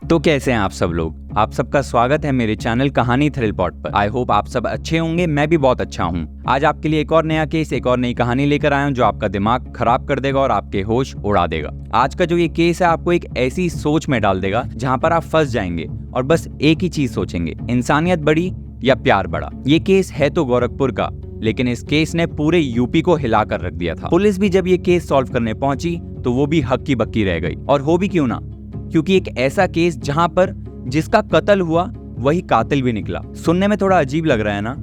तो कैसे हैं आप सब लोग। आप सबका स्वागत है मेरे चैनल कहानी थ्रिल पॉट पर। आई होप आप सब अच्छे होंगे, मैं भी बहुत अच्छा हूँ। आज आपके लिए एक और नया केस, एक और नई कहानी लेकर आया हूँ जो आपका दिमाग खराब कर देगा और आपके होश उड़ा देगा। आज का जो ये केस है आपको एक ऐसी सोच में डाल देगा जहाँ पर आप फंस जाएंगे और बस एक ही चीज सोचेंगे, इंसानियत बड़ी या प्यार बड़ा। ये केस है तो गोरखपुर का, लेकिन इस केस ने पूरे यूपी को हिला कर रख दिया था। पुलिस भी जब ये केस सॉल्व करने पहुंची तो वो भी हक्की बक्की रह गई। और हो भी क्यों ना, क्योंकि एक ऐसा केस जहां पर जिसका कत्ल हुआ वही कातिल भी निकला। सुनने में थोड़ा अजीब लग रहा है ना,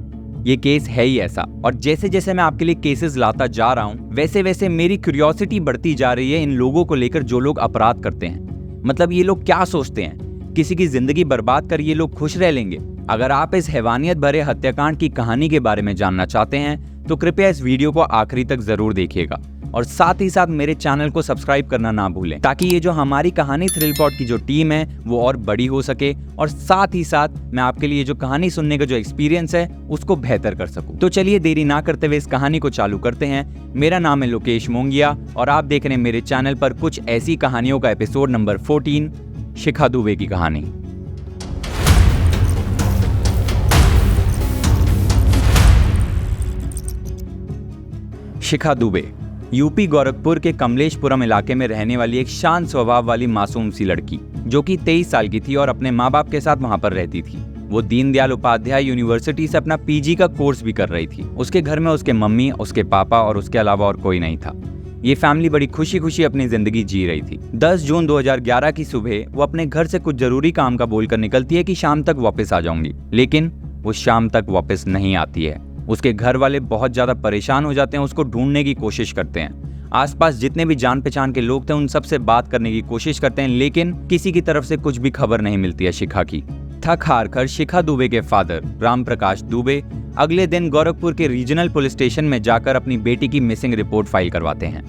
ये केस है ही ऐसा। और जैसे जैसे मैं आपके लिए केसेस लाता जा रहा हूँ वैसे वैसे मेरी क्यूरियोसिटी बढ़ती जा रही है इन लोगों को लेकर जो लोग अपराध करते हैं। मतलब ये लोग क्या सोचते हैं, किसी की जिंदगी बर्बाद कर ये लोग खुश रह लेंगे? अगर आप इस हैवानियत भरे हत्याकांड की कहानी के बारे में जानना चाहते हैं तो कृपया इस वीडियो को आखिरी तक जरूर देखिएगा और साथ ही साथ मेरे चैनल को सब्सक्राइब करना ना भूलें, ताकि ये जो हमारी कहानी थ्रिल पॉट की जो टीम है वो और बड़ी हो सके और साथ ही साथ मैं आपके लिए जो कहानी सुनने का जो एक्सपीरियंस है उसको बेहतर कर सकूं। तो चलिए देरी ना करते हुए इस कहानी को चालू करते हैं। मेरा नाम है लोकेश मोंगिया और आप देख रहे हैं मेरे चैनल पर कुछ ऐसी कहानियों का एपिसोड नंबर 14, शिखा दुबे की कहानी। शिखा दुबे यूपी गोरखपुर के कमलेशपुरम इलाके में रहने वाली एक शांत स्वभाव वाली मासूम सी लड़की जो कि 23 साल की थी और अपने माँ बाप के साथ वहां पर रहती थी। वो दीनदयाल उपाध्याय यूनिवर्सिटी से अपना पीजी का कोर्स भी कर रही थी। उसके घर में उसके मम्मी, उसके पापा और उसके अलावा और कोई नहीं था। ये फैमिली बड़ी खुशी खुशी अपनी जिंदगी जी रही थी। 10 जून 2011 की सुबह वो अपने घर से कुछ जरूरी काम का बोलकर निकलती है कि शाम तक वापस आ जाऊंगी, लेकिन वो शाम तक वापस नहीं आती है। उसके घर वाले बहुत ज्यादा परेशान हो जाते हैं, उसको ढूंढने की कोशिश करते हैं। आसपास जितने भी जान पहचान के लोग थे उन सब से बात करने की कोशिश करते हैं, लेकिन किसी की तरफ से कुछ भी खबर नहीं मिलती है शिखा की। थक हार कर शिखा दुबे के फादर राम प्रकाश दुबे अगले दिन गोरखपुर के रीजनल पुलिस स्टेशन में जाकर अपनी बेटी की मिसिंग रिपोर्ट फाइल करवाते हैं।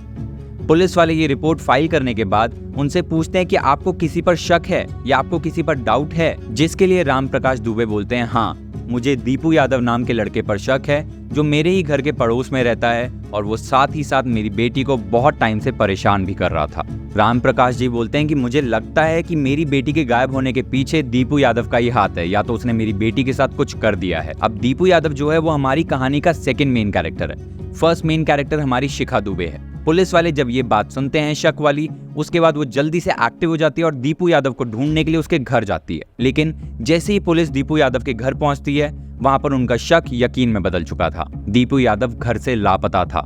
पुलिस वाले ये रिपोर्ट फाइल करने के बाद उनसे पूछते हैं कि आपको किसी पर शक है या आपको किसी पर डाउट है, जिसके लिए राम प्रकाश दुबे बोलते हैं हाँ, मुझे दीपू यादव नाम के लड़के पर शक है जो मेरे ही घर के पड़ोस में रहता है और वो साथ ही साथ मेरी बेटी को बहुत टाइम से परेशान भी कर रहा था। राम प्रकाश जी बोलते हैं कि मुझे लगता है कि मेरी बेटी के गायब होने के पीछे दीपू यादव का ही हाथ है, या तो उसने मेरी बेटी के साथ कुछ कर दिया है। अब दीपू यादव जो है वो हमारी कहानी का सेकंड मेन कैरेक्टर है। फर्स्ट मेन कैरेक्टर हमारी शिखा दुबे है। पुलिस वाले जब ये बात सुनते हैं शक वाली, उसके बाद वो जल्दी से एक्टिव हो जाती है और दीपू यादव को ढूंढने के लिए उसके घर जाती है। लेकिन जैसे ही पुलिस दीपू यादव के घर पहुंचती है वहां पर उनका शक यकीन में बदल चुका था। दीपू यादव घर से लापता था।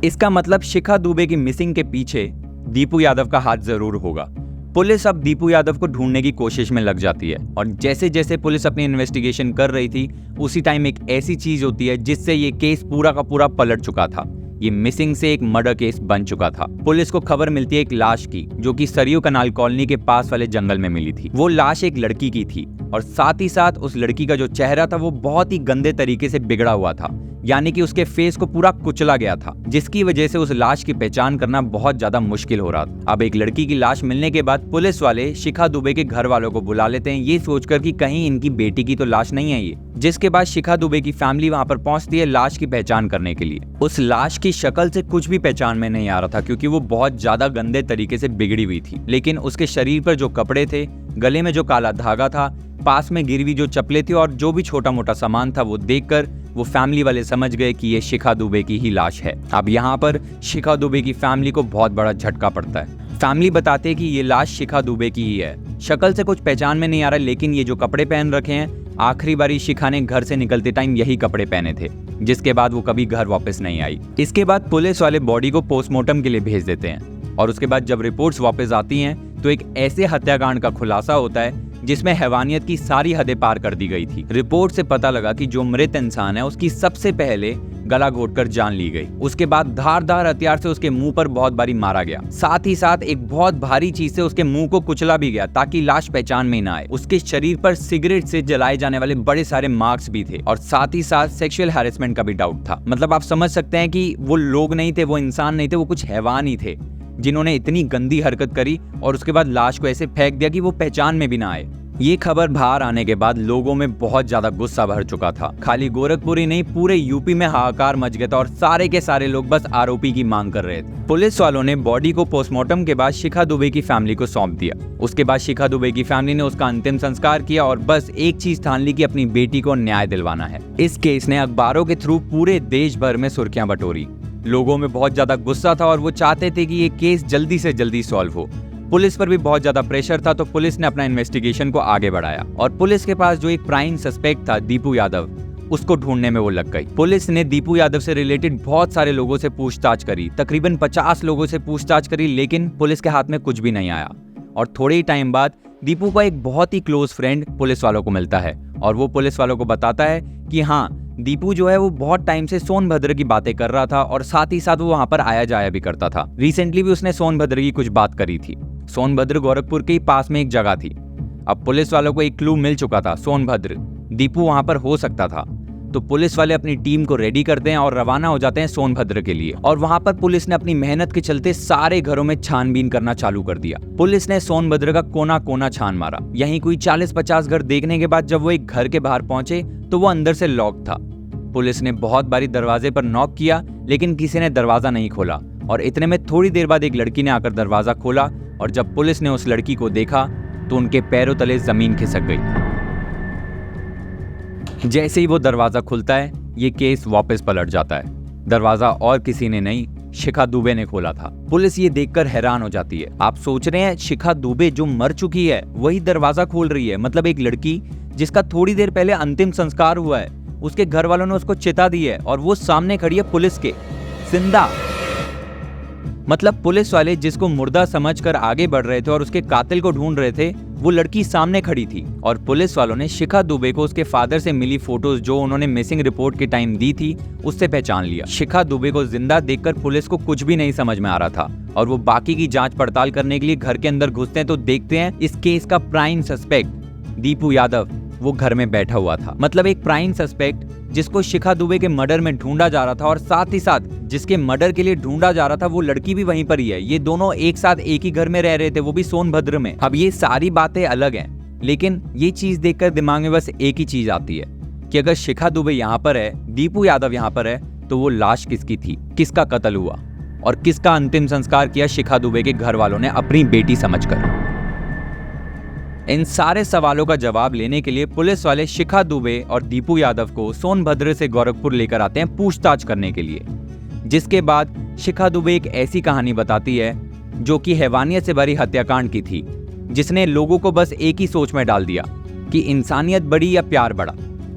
इसका मतलब शिखा दुबे की मिसिंग के पीछे दीपू यादव का हाथ जरूर होगा। पुलिस अब दीपू यादव को ढूंढने की कोशिश में लग जाती है और जैसे जैसे पुलिस अपनी इन्वेस्टिगेशन कर रही थी उसी टाइम एक ऐसी चीज होती है जिससे ये केस पूरा का पूरा पलट चुका था। ये मिसिंग से एक मर्डर केस बन चुका था। पुलिस को खबर मिलती है एक लाश की जो कि सरयू कनाल कॉलोनी के पास वाले जंगल में मिली थी। वो लाश एक लड़की की थी और साथ ही साथ उस लड़की का जो चेहरा था वो बहुत ही गंदे तरीके से बिगड़ा हुआ था, यानी कि उसके फेस को पूरा कुचला गया था, जिसकी वजह से उस लाश की पहचान करना बहुत ज्यादा मुश्किल हो रहा था। अब एक लड़की की लाश मिलने के बाद पुलिस वाले शिखा दुबे के घर वालों को बुला लेते हैं, ये सोचकर कि कहीं इनकी बेटी की तो लाश नहीं है ये। जिसके बाद शिखा दुबे की फैमिली वहां पर पहुंचती है लाश की पहचान करने के लिए। उस लाश की शक्ल से कुछ भी पहचान में नहीं आ रहा था क्योंकि वो बहुत ज्यादा गंदे तरीके से बिगड़ी हुई थी, लेकिन उसके शरीर पर जो कपड़े थे, गले में जो काला धागा था, पास में गिरी हुई जो चप्पलें थी और जो भी छोटा मोटा सामान था वो देखकर वो फैमिली वाले समझ गए कि ये शिखा दुबे की ही लाश है। अब यहाँ पर शिखा दुबे की फैमिली को बहुत बड़ा झटका पड़ता है। फैमिली बताते हैं कि ये लाश शिखा दुबे की ही है। शक्ल से कुछ पहचान में नहीं आ रहा, लेकिन ये जो कपड़े पहन रखे हैं आखिरी बारी शिखा ने घर से निकलते टाइम यही कपड़े पहने थे, जिसके बाद वो कभी घर वापस नहीं आई। इसके बाद पुलिस वाले बॉडी को पोस्टमार्टम के लिए भेज देते हैं और उसके बाद जब रिपोर्ट्स वापस आती हैं तो एक ऐसे हत्याकांड का खुलासा होता है जिसमें हैवानियत की सारी हदें पार कर दी गई थी। रिपोर्ट से पता लगा कि जो मृत इंसान है उसकी सबसे पहले गला घोटकर जान ली गई, उसके बाद धारदार हथियार से उसके मुंह पर बहुत बारी मारा गया, साथ ही साथ एक बहुत भारी चीज से उसके मुंह को कुचला भी गया ताकि लाश पहचान में न आए। उसके शरीर पर सिगरेट से जलाए जाने वाले बड़े सारे मार्क्स भी थे और साथ ही साथ सेक्सुअल हैरेसमेंट का भी डाउट था। मतलब आप समझ सकते हैं कि वो लोग नहीं थे, वो इंसान नहीं थे, वो कुछ हैवान ही थे जिन्होंने इतनी गंदी हरकत करी और उसके बाद लाश को ऐसे फेंक दिया कि वो पहचान में भी ना आए। ये खबर बाहर आने के बाद लोगों में बहुत ज्यादा गुस्सा भर चुका था। खाली गोरखपुर ही नहीं, पूरे यूपी में हाहाकार मच गया था और सारे के सारे लोग बस आरोपी की मांग कर रहे थे। पुलिस वालों ने बॉडी को पोस्टमार्टम के बाद शिखा दुबे की फैमिली को सौंप दिया। उसके बाद शिखा दुबे की फैमिली ने उसका अंतिम संस्कार किया और बस एक चीज ठान ली कि अपनी बेटी को न्याय दिलवाना है। इस केस ने अखबारों के थ्रू पूरे देश भर में सुर्खियां बटोरी। लोगों में बहुत ज्यादा गुस्सा था और वो चाहते थे कि ये केस जल्दी से जल्दी सॉल्व हो। पुलिस पर भी बहुत ज्यादा प्रेशर था, तो पुलिस ने अपना इन्वेस्टिगेशन को आगे बढ़ाया और पुलिस के पास जो एक प्राइम सस्पेक्ट था दीपू यादव, उसको ढूंढने में वो लग गई। पुलिस ने दीपू यादव से रिलेटेड बहुत सारे लोगों से पूछताछ करी, तकरीबन 50 लोगों से पूछताछ करी, लेकिन पुलिस के हाथ में कुछ भी नहीं आया। और थोड़े ही टाइम बाद दीपू का एक बहुत ही क्लोज फ्रेंड पुलिस वालों को मिलता है और वो पुलिस वालों को बताता है कि हाँ, दीपू जो है वो बहुत टाइम से सोनभद्र की बातें कर रहा था और साथ ही साथ वो वहां पर आया जाया भी करता था। रिसेंटली भी उसने सोनभद्र की कुछ बात करी थी। सोनभद्र गोरखपुर के ही पास में एक जगह थी। अब पुलिस वालों को एक क्लू मिल चुका था, सोनभद्र, दीपू वहां पर हो सकता था। तो पुलिस वाले अपनी टीम को रेडी करते हैं और रवाना हो जाते हैं सोनभद्र के लिए। और वहां पर पुलिस ने अपनी मेहनत के चलते सारे घरों में छानबीन करना चालू कर दिया। पुलिस ने सोनभद्र का कोना कोना छान मारा। यहीं कोई 40-50 घर देखने के बाद जब वो एक घर के बाहर पहुंचे तो वो अंदर से लॉक था। पुलिस ने बहुत बारी दरवाजे पर नॉक किया, लेकिन किसी ने दरवाजा नहीं खोला। और इतने में थोड़ी देर बाद एक लड़की ने आकर दरवाजा खोला और जब पुलिस ने उस लड़की को देखा तो उनके पैरों तले जमीन खिसक गई। जैसे ही वो दरवाजा खुलता है, ये केस वापस पलट जाता है। दरवाजा और किसी ने नहीं, शिखा दुबे ने खोला था। पुलिस ये देखकर हैरान हो जाती है। आप सोच रहे हैं, शिखा दुबे जो मर चुकी है वही दरवाजा खोल रही है। मतलब एक लड़की जिसका थोड़ी देर पहले अंतिम संस्कार हुआ है, उसके घर वालों ने उसको चिता दी है और वो सामने खड़ी है पुलिस के, जिंदा। मतलब पुलिस वाले जिसको मुर्दा समझकर आगे बढ़ रहे थे और उसके कातिल को ढूंढ रहे थे, वो लड़की सामने खड़ी थी। और पुलिस वालों ने शिखा दुबे को उसके फादर से मिली फोटोज जो उन्होंने मिसिंग रिपोर्ट के टाइम दी थी, उससे पहचान लिया। शिखा दुबे को जिंदा देखकर पुलिस को कुछ भी नहीं समझ में आ रहा था और वो बाकी की जांच पड़ताल करने के लिए घर के अंदर घुसते हैं तो देखते हैं इस केस का प्राइम सस्पेक्ट दीपू यादव वो घर में बैठा हुआ था। मतलब एक प्राइम सस्पेक्ट जिसको शिखा दुबे के मर्डर में ढूंढा जा रहा था और साथ ही साथ जिसके मर्डर के लिए ढूंढा जा रहा था वो लड़की भी वहीं पर ही है। ये दोनों एक साथ एक ही घर में रह रहे थे, वो भी सोनभद्र में। अब ये सारी बातें अलग हैं, लेकिन ये चीज देखकर दिमाग में बस एक ही चीज आती है कि अगर शिखा दुबे यहाँ पर है, दीपू यादव यहाँ पर है, तो वो लाश किसकी थी, किसका कत्ल हुआ और किसका अंतिम संस्कार किया शिखा दुबे के घर वालों ने अपनी बेटी समझकर। इन सारे सवालों का जवाब लेने के लिए पुलिस वाले शिखा दुबे और दीपू यादव को सोनभद्र से गोरखपुर लेकर आते हैं पूछताछ करने के लिए। जिसके बाद शिखा दुबे एक ऐसी कहानी बताती है जो कि हैवानियत से भरी हत्याकांड की थी, जिसने लोगों को बस एक ही सोच में डाल दिया कि इंसानियत बड़ी या प्यार बड़ा।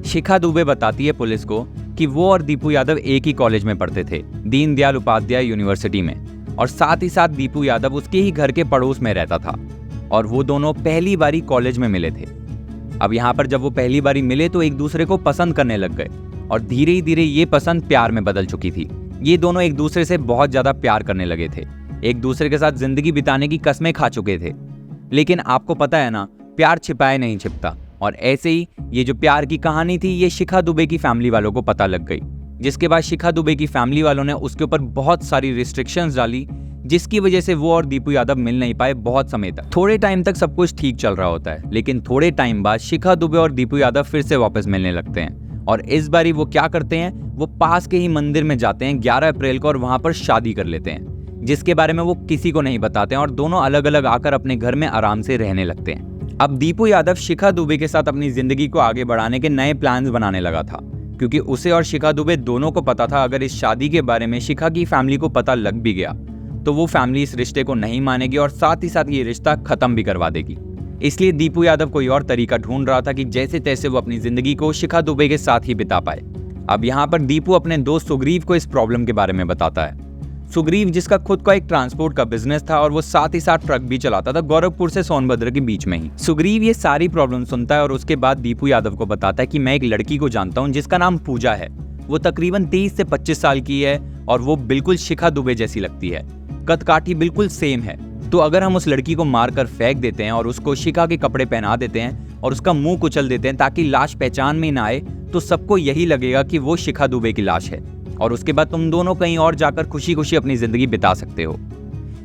शिखा दुबे बताती है पुलिस को कि वो और दीपू यादव एक ही कॉलेज में पढ़ते थे, दीनदयाल उपाध्याय यूनिवर्सिटी में, और साथ ही साथ दीपू यादव उसके ही घर के पड़ोस में रहता था और वो दोनों पहली बारी कॉलेज में मिले थे। अब यहाँ पर जब वो पहली बारी मिले तो एक दूसरे को पसंद करने लग गए और धीरे ही धीरे ये पसंद प्यार में बदल चुकी थी। ये दोनों एक दूसरे से बहुत ज्यादा प्यार करने लगे थे, एक दूसरे के साथ जिंदगी बिताने की कस्में खा चुके थे। लेकिन आपको पता है ना, प्यार छिपाए नहीं छिपता। और ऐसे ही ये जो प्यार की कहानी थी, ये शिखा दुबे की फैमिली वालों को पता लग गई, जिसके बाद शिखा दुबे की फैमिली वालों ने उसके ऊपर बहुत सारी रिस्ट्रिक्शंस डाली, जिसकी वजह से वो और दीपू यादव मिल नहीं पाए बहुत समय तक। थोड़े टाइम तक सब कुछ ठीक चल रहा होता है, लेकिन थोड़े टाइम बाद शिखा दुबे और दीपू यादव फिर से वापस मिलने लगते हैं। और इस बारी वो क्या करते हैं, वो पास के ही मंदिर में जाते हैं 11 अप्रैल को और वहां पर शादी कर लेते हैं, जिसके बारे में वो किसी को नहीं बताते हैं और दोनों अलग अलग आकर अपने घर में आराम से रहने लगते हैं। अब दीपू यादव शिखा दुबे के साथ अपनी जिंदगी को आगे बढ़ाने के नए प्लान्स बनाने लगा था, क्योंकि उसे और शिखा दुबे दोनों को पता था अगर इस शादी के बारे में शिखा की फैमिली को पता लग भी गया तो वो फैमिली इस रिश्ते को नहीं मानेगी और साथ ही साथ ये रिश्ता खत्म भी करवा देगी। इसलिए दीपू यादव कोई और तरीका ढूंढ रहा था कि जैसे तैसे वो अपनी जिंदगी को शिखा दुबे के साथ ही बिता पाए। अब यहाँ पर दीपू अपने दोस्त सुग्रीव को इस प्रॉब्लम के बारे में बताता है। सुग्रीव जिसका खुद का एक ट्रांसपोर्ट का बिजनेस था और वो साथ ही साथ ट्रक भी चलाता था गोरखपुर से सोनभद्र के बीच में ही। सुग्रीव ये सारी प्रॉब्लम सुनता है और उसके बाद दीपू यादव को बताता है कि मैं एक लड़की को जानता हूँ जिसका नाम पूजा है। वो तकरीबन 30 से 25 साल की है और वो बिल्कुल शिखा दुबे जैसी लगती है, कद काठी बिल्कुल सेम है। तो अगर हम उस लड़की को मारकर फेंक देते हैं और उसको शिखा के कपड़े पहना देते हैं और उसका मुंह कुचल देते हैं ताकि लाश पहचान में ना आए, तो सबको यही लगेगा कि वो शिखा दुबे की लाश है और उसके बाद तुम दोनों कहीं और जाकर खुशी खुशी अपनी जिंदगी बिता सकते हो।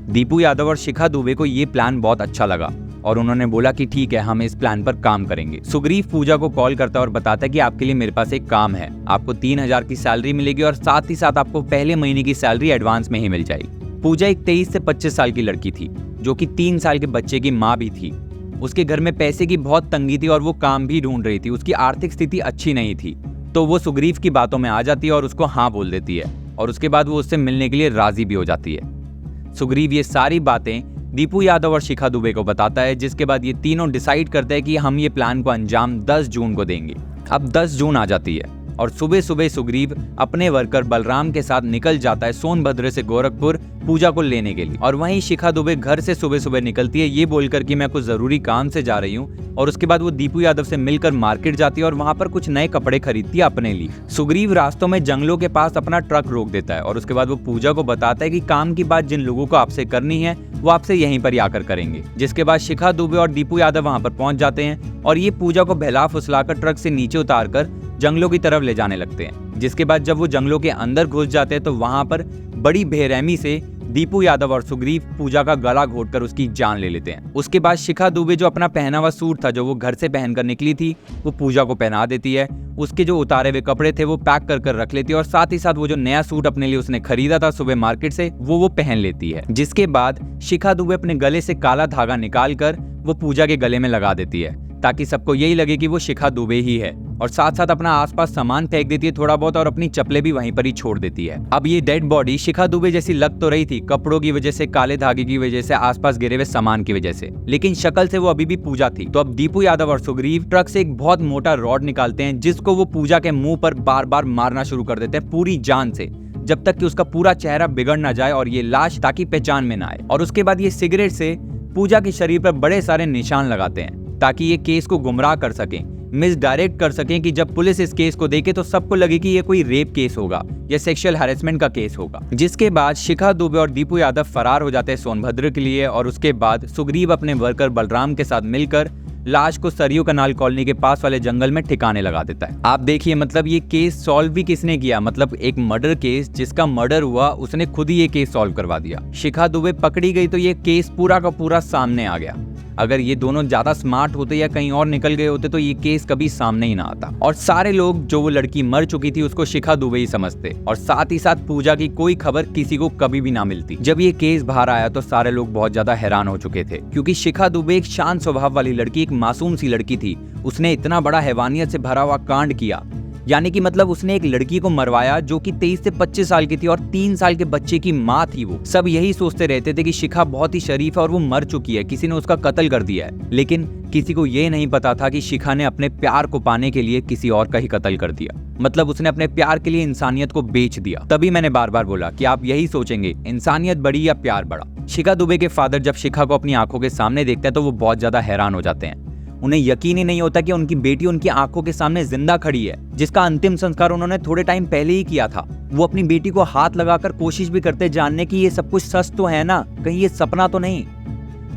दीपू यादव और शिखा दुबे को ये प्लान बहुत अच्छा लगा और उन्होंने बोला कि ठीक है, हम इस प्लान पर काम करेंगे। सुग्रीव पूजा को कॉल करता है और बताता है कि आपके लिए मेरे पास एक काम है, आपको 3,000 की सैलरी मिलेगी और साथ ही साथ आपको पहले महीने की सैलरी एडवांस में ही मिल जाएगी। पूजा एक 23 से 25 साल की लड़की थी जो कि 3 साल के बच्चे की माँ भी थी। उसके घर में पैसे की बहुत तंगी थी और वो काम भी ढूंढ रही थी। उसकी आर्थिक स्थिति अच्छी नहीं थी, तो वो सुग्रीव की बातों में आ जाती है और उसको हाँ बोल देती है और उसके बाद वो उससे मिलने के लिए राजी भी हो जाती है। सुग्रीव ये सारी बातें दीपू यादव और शिखा दुबे को बताता है, जिसके बाद ये तीनों डिसाइड करते हैं कि हम ये प्लान को अंजाम 10 जून को देंगे। अब 10 जून आ जाती है और सुबह सुबह सुग्रीव अपने वर्कर बलराम के साथ निकल जाता है सोनभद्र से गोरखपुर पूजा को लेने के लिए। और वहीं शिखा दुबे घर से सुबह सुबह निकलती है ये बोलकर कि मैं कुछ जरूरी काम से जा रही हूँ, और उसके बाद वो दीपू यादव से मिलकर मार्केट जाती है और वहां पर कुछ नए कपड़े खरीदती है अपने लिए। सुग्रीव रास्तों में जंगलों के पास अपना ट्रक रोक देता है और उसके बाद वो पूजा को बताता है कि काम की बात जिन लोगों को आपसे करनी है वो आपसे यहीं पर आकर करेंगे। जिसके बाद शिखा दुबे और दीपू यादव वहां पर पहुंच जाते हैं और ये पूजा को बहला फुसलाकर ट्रक से नीचे उतारकर जंगलों की तरफ ले जाने लगते हैं। जिसके बाद जब वो जंगलों के अंदर घुस जाते हैं तो वहां पर बड़ी बेरहमी से दीपू यादव और सुग्रीव पूजा का गला घोटकर उसकी जान ले लेते हैं। उसके बाद शिखा दुबे जो अपना पहना हुआ सूट था जो वो घर से पहनकर निकली थी वो पूजा को पहना देती है। उसके जो उतारे हुए कपड़े थे वो पैक कर कर रख लेती है और साथ ही साथ वो जो नया सूट अपने लिए उसने खरीदा था सुबह मार्केट से वो पहन लेती है। जिसके बाद शिखा दुबे अपने गले से काला धागा निकाल कर वो पूजा के गले में लगा देती है ताकि सबको यही लगे कि वो शिखा दुबे ही है, और साथ साथ अपना आसपास सामान फेंक देती है थोड़ा बहुत और अपनी चप्पलें भी वहीं पर ही छोड़ देती है। अब ये डेड बॉडी शिखा दुबे जैसी लग तो रही थी कपड़ों की वजह से, काले धागे की वजह से, आसपास गिरे हुए सामान की वजह से, लेकिन शक्ल से वो अभी भी पूजा थी। तो अब दीपू यादव और सुग्रीव ट्रक से एक बहुत मोटा रॉड निकालते हैं जिसको वो पूजा के मुंह पर बार बार मारना शुरू कर देते हैं पूरी जान से, जब तक कि उसका पूरा चेहरा बिगड़ ना जाए और ये लाश ताकि पहचान में ना आए। और उसके बाद ये सिगरेट से पूजा के शरीर पर बड़े सारे निशान लगाते हैं ताकि ये केस को गुमराह कर सकें, मिसडायरेक्ट कर सकें कि जब पुलिस इस केस को देखे तो सबको लगे कि ये कोई रेप केस होगा या सेक्सुअल हैरेसमेंट का केस होगा। जिसके बाद शिखा दुबे और दीपू यादव फरार हो जाते हैं सोनभद्र के लिए, और उसके बाद सुग्रीव अपने वर्कर बलराम के साथ मिलकर लाश को सरयू कनाल कॉलोनी के पास वाले जंगल में ठिकाने लगा देता है। आप देखिए, मतलब ये केस सॉल्व भी किसने किया, मतलब एक मर्डर केस जिसका मर्डर हुआ उसने खुद ही ये केस सॉल्व करवा दिया। शिखा दुबे पकड़ी गई तो ये केस पूरा का पूरा सामने आ गया। अगर ये दोनों ज्यादा स्मार्ट होते या कहीं और निकल गए होते तो ये केस कभी सामने ही ना आता, और सारे लोग जो वो लड़की मर चुकी थी उसको शिखा दुबे ही समझते, और साथ ही साथ पूजा की कोई खबर किसी को कभी भी ना मिलती। जब ये केस बाहर आया तो सारे लोग बहुत ज्यादा हैरान हो चुके थे, क्योंकि शिखा दुबे एक शांत स्वभाव वाली लड़की, एक मासूम सी लड़की थी। उसने इतना बड़ा हैवानियत से भरा हुआ कांड किया, यानी कि मतलब उसने एक लड़की को मरवाया जो कि 23 से 25 साल की थी और 3 साल के बच्चे की माँ थी। वो सब यही सोचते रहते थे कि शिखा बहुत ही शरीफ है और वो मर चुकी है, किसी ने उसका कत्ल कर दिया है, लेकिन किसी को ये नहीं पता था कि शिखा ने अपने प्यार को पाने के लिए किसी और का ही कत्ल कर दिया। मतलब उसने अपने प्यार के लिए इंसानियत को बेच दिया। तभी मैंने बार बार बोला कि आप यही सोचेंगे, इंसानियत बड़ी या प्यार बड़ा। शिखा दुबे के फादर जब शिखा को अपनी आंखों के सामने देखते हैं तो वो बहुत ज्यादा हैरान हो जाते हैं। उन्हें यकीन ही नहीं होता कि उनकी बेटी उनकी आंखों के सामने जिंदा खड़ी है, जिसका अंतिम संस्कार उन्होंने थोड़े टाइम पहले ही किया था। वो अपनी बेटी को हाथ लगाकर कोशिश भी करते जानने की ये सब कुछ सच तो है ना, कहीं ये सपना तो नहीं।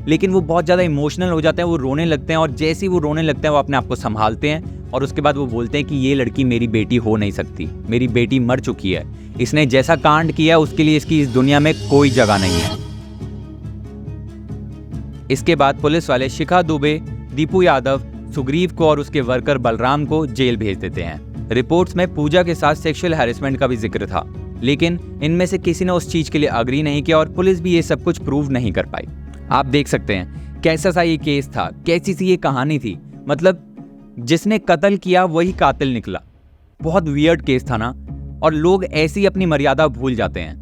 लेकिन वो बहुत ज्यादा इमोशनल हो जाते हैं, वो रोने लगते हैं, और जैसे ही वो रोने लगते हैं वो अपने आप को संभालते हैं और उसके बाद वो बोलते हैं कि ये लड़की मेरी बेटी हो नहीं सकती, मेरी बेटी मर चुकी है, इसने जैसा कांड किया है उसके लिए इसकी इस दुनिया में कोई जगह नहीं है। इसके बाद पुलिस वाले शिखा दुबे, दीपू यादव, सुग्रीव को और उसके वर्कर बलराम को जेल भेज देते हैं। रिपोर्ट्स में पूजा के साथ सेक्सुअल हैरेसमेंट का भी जिक्र था, लेकिन इनमें से किसी ने उस चीज के लिए अग्री नहीं किया और पुलिस भी ये सब कुछ प्रूव नहीं कर पाई। आप देख सकते हैं कैसा सा ये केस था, कैसी सी ये कहानी थी। मतलब जिसने कत्ल किया वही कातिल निकला। बहुत वियर्ड केस था ना, और लोग ऐसी अपनी मर्यादा भूल जाते हैं,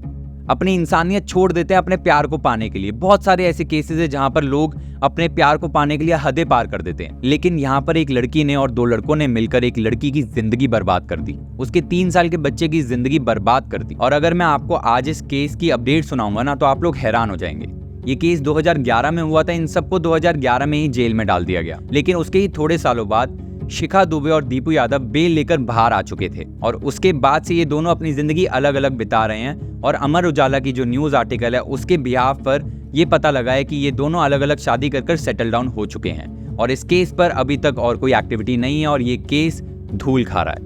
अपनी इंसानियत छोड़ देते हैं अपने प्यार को पाने के लिए। बहुत सारे ऐसे केसेस हैं जहां पर लोग अपने प्यार को पाने के लिए हदें पार कर देते हैं, लेकिन यहाँ पर एक लड़की ने और 2 लड़कों ने मिलकर एक लड़की की जिंदगी बर्बाद कर दी, उसके 3 साल के बच्चे की जिंदगी बर्बाद कर दी। और अगर मैं आपको आज इस केस की अपडेट सुनाऊंगा ना तो आप लोग हैरान हो जाएंगे। ये केस 2011 में हुआ था, इन सबको 2011 में ही जेल में डाल दिया गया, लेकिन उसके ही थोड़े सालों बाद शिखा दुबे और दीपू यादव बेल लेकर बाहर आ चुके थे, और उसके बाद से ये दोनों अपनी जिंदगी अलग अलग बिता रहे हैं। और अमर उजाला की जो न्यूज आर्टिकल है उसके बिहाफ पर ये पता लगा है कि ये दोनों अलग अलग शादी कर सेटल डाउन हो चुके हैं, और इस केस पर अभी तक और कोई एक्टिविटी नहीं है और ये केस धूल खा रहा है।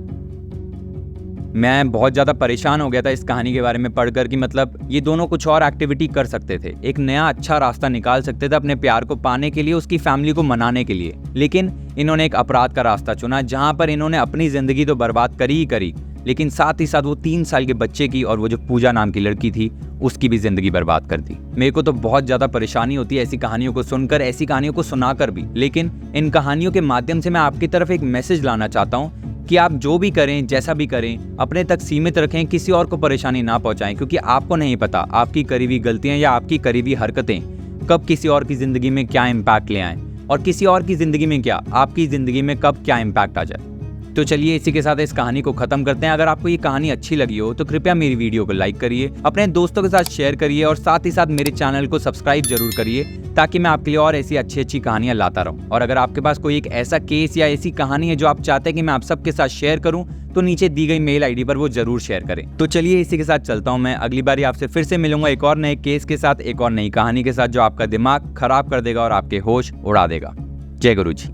मैं बहुत ज़्यादा परेशान हो गया था इस कहानी के बारे में पढ़कर कि मतलब ये दोनों कुछ और एक्टिविटी कर सकते थे, एक नया अच्छा रास्ता निकाल सकते थे अपने प्यार को पाने के लिए, उसकी फैमिली को मनाने के लिए। लेकिन इन्होंने एक अपराध का रास्ता चुना जहाँ पर इन्होंने अपनी ज़िंदगी तो बर्बाद करी ही करी, लेकिन साथ ही साथ वो 3 साल के बच्चे की और वो जो पूजा नाम की लड़की थी उसकी भी ज़िंदगी बर्बाद कर दी। मेरे को तो बहुत ज़्यादा परेशानी होती है ऐसी कहानियों को सुनकर, ऐसी कहानियों को सुनाकर भी। लेकिन इन कहानियों के माध्यम से मैं आपकी तरफ एक मैसेज लाना चाहता हूँ कि आप जो भी करें, जैसा भी करें, अपने तक सीमित रखें, किसी और को परेशानी ना पहुंचाएं, क्योंकि आपको नहीं पता आपकी करीबी गलतियां या आपकी करीबी हरकतें कब किसी और की ज़िंदगी में क्या इम्पैक्ट ले आएं, और किसी और की ज़िंदगी में क्या, आपकी ज़िंदगी में कब क्या इम्पैक्ट आ जाए। तो चलिए इसी के साथ इस कहानी को खत्म करते हैं। अगर आपको ये कहानी अच्छी लगी हो तो कृपया मेरी वीडियो को लाइक करिए, अपने दोस्तों के साथ शेयर करिए और साथ ही साथ मेरे चैनल को सब्सक्राइब जरूर करिए, ताकि मैं आपके लिए और ऐसी अच्छी अच्छी कहानियां लाता रहूं। और अगर आपके पास कोई एक ऐसा केस या ऐसी कहानी है जो आप चाहते हैं कि मैं आप सबके साथ शेयर करूं, तो नीचे दी गई मेल आईडी पर वो जरूर शेयर करें। तो चलिए इसी के साथ चलता हूं मैं। अगली बार आपसे फिर से मिलूंगा एक और नए केस के साथ, एक और नई कहानी के साथ जो आपका दिमाग खराब कर देगा और आपके होश उड़ा देगा। जय गुरु जी।